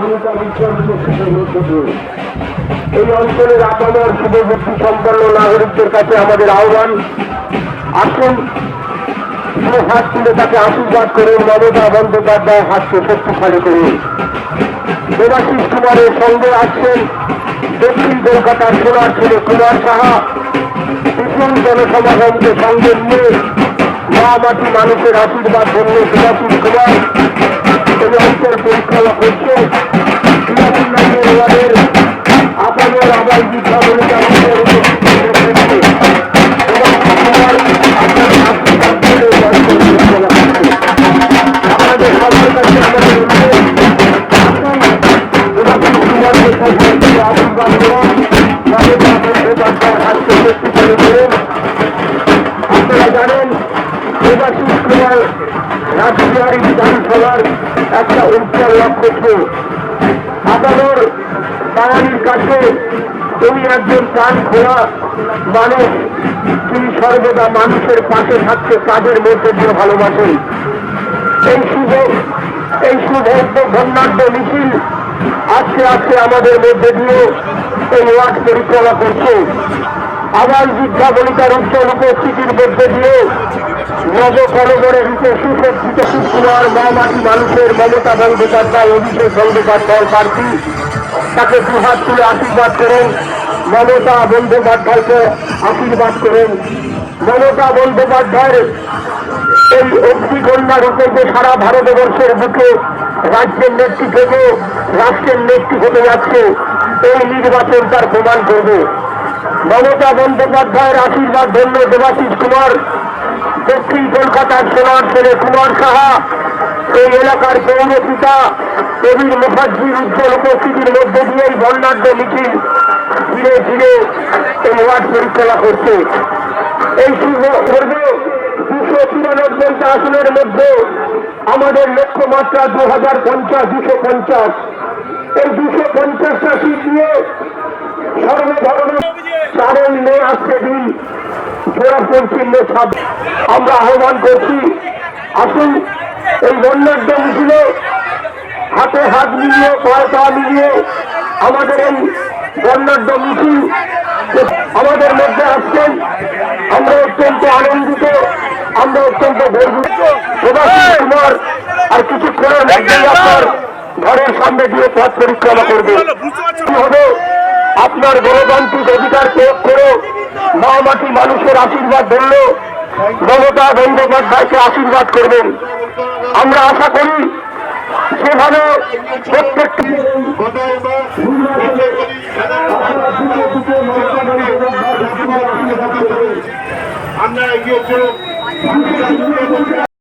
মমতা বিশ্ববিদ্যালয়ের মধ্যে দিয়ে এই অঞ্চলের আপামর শুভবুদ্ধি সম্পন্ন নাগরিকদের কাছে আমাদের আহ্বান, আসুন হাত তুলে তাকে আশীর্বাদ করুন। মমতা বন্দ্যোপাধ্যায় হাতকে শক্তিশালী করুন। দেবাশিস কুমারের সঙ্গে আসছেন দক্ষিণ কলকাতার সোনার ছেলে কুমার সাহা। বিপুল জনসমাগমকে সঙ্গে নিয়ে মা মাটি মানুষের আশীর্বাদ ধন্য দেবাশিস কুমার এই অঞ্চল পরিচালনা করছে। ওয়ার্ডের আপনাদের আবার বিদ্যা বলে আপনাদের সবার কাছে আশীর্বাদ করুন। আপনারা জানেন দেবাশিস কুমার রাজবিহারী বিধানসভার একটা উজ্জ্বল লক্ষ্য। আপনাদের বাঙালির কাছে তিনি একজন প্রাণ খোলা মানুষ, তিনি সর্বদা মানুষের পাশে থাকতে কাজের মধ্যে দিয়ে ভালোবাসেন। এই শুভ ধন্যাঢ্য মিছিল আস্তে আস্তে আমাদের মধ্যে দিয়ে এই ওয়ার্ড পরিচালনা করছে। আবার বিদ্যাবলিতার উজ্জ্বল উপস্থিতির মধ্যে দিয়ে নবকলবরে রূপে সুসজ্জিত কুমার মা মাটি মানুষের মমতা বন্দ্যোপাধ্যায় অভিষেক বন্দ্যোপাধ্যায় প্রার্থী, তাকে দুহাত তুলে আশীর্বাদ করেন। মমতা বন্দ্যোপাধ্যায়কে আশীর্বাদ করেন। মমতা বন্দ্যোপাধ্যায়ের এই অগ্নিকন্যা রূপে যে সারা ভারতবর্ষের বুকে রাজ্যের নেত্রী থেকে রাষ্ট্রের নেত্রী হতে যাচ্ছে, এই নির্বাচন তার প্রমাণ করবে। মমতা বন্দ্যোপাধ্যায়ের আশীর্বাদ ধন্য দেবাশিস কুমার, দক্ষিণ কলকাতার সোনার ছেলে কুমার সাহা, এই এলাকার পৌরপিতা কবির মুখার্জির উজ্জ্বল উপস্থিতির মধ্যে দিয়েই বর্ণাঢ্য মিছিল ধীরে ধীরে এই ওয়ার্ড পরিচালনা করছে। এই শুভ পর্বে 293টা আসনের মধ্যে আমাদের লক্ষ্যমাত্রা 2050 এই 250টা সিট নিয়ে সর্বধরনের কারণ নেই আজকে দিন জোড়াপঞ্চিহ্ন ছাপ আমরা আহ্বান করছি। আসুন এই বর্ণাঢ্য মিছিলে হাতে হাত মিলিয়ে পায়ে পা মিলিয়ে আমাদের এই বর্ণাঢ্য মিছিল আমাদের মধ্যে আসছেন। আমরা অত্যন্ত আনন্দিত, আমরা অত্যন্ত গর্বিত। দেবাশিস কুমার আর কিছুক্ষণের মধ্যেই আপনার ঘরের সামনে দিয়ে পথ পরিক্রমা করবে। হবে আপনার গণতান্ত্রিক অধিকার প্রয়োগ করে মা মাটি মানুষের আশীর্বাদ ধরল মমতা বন্দ্যোপাধ্যায়কে আশীর্বাদ করবেন। আমরা আশা করি সেভাবে প্রত্যেকটি আমরা এগিয়ে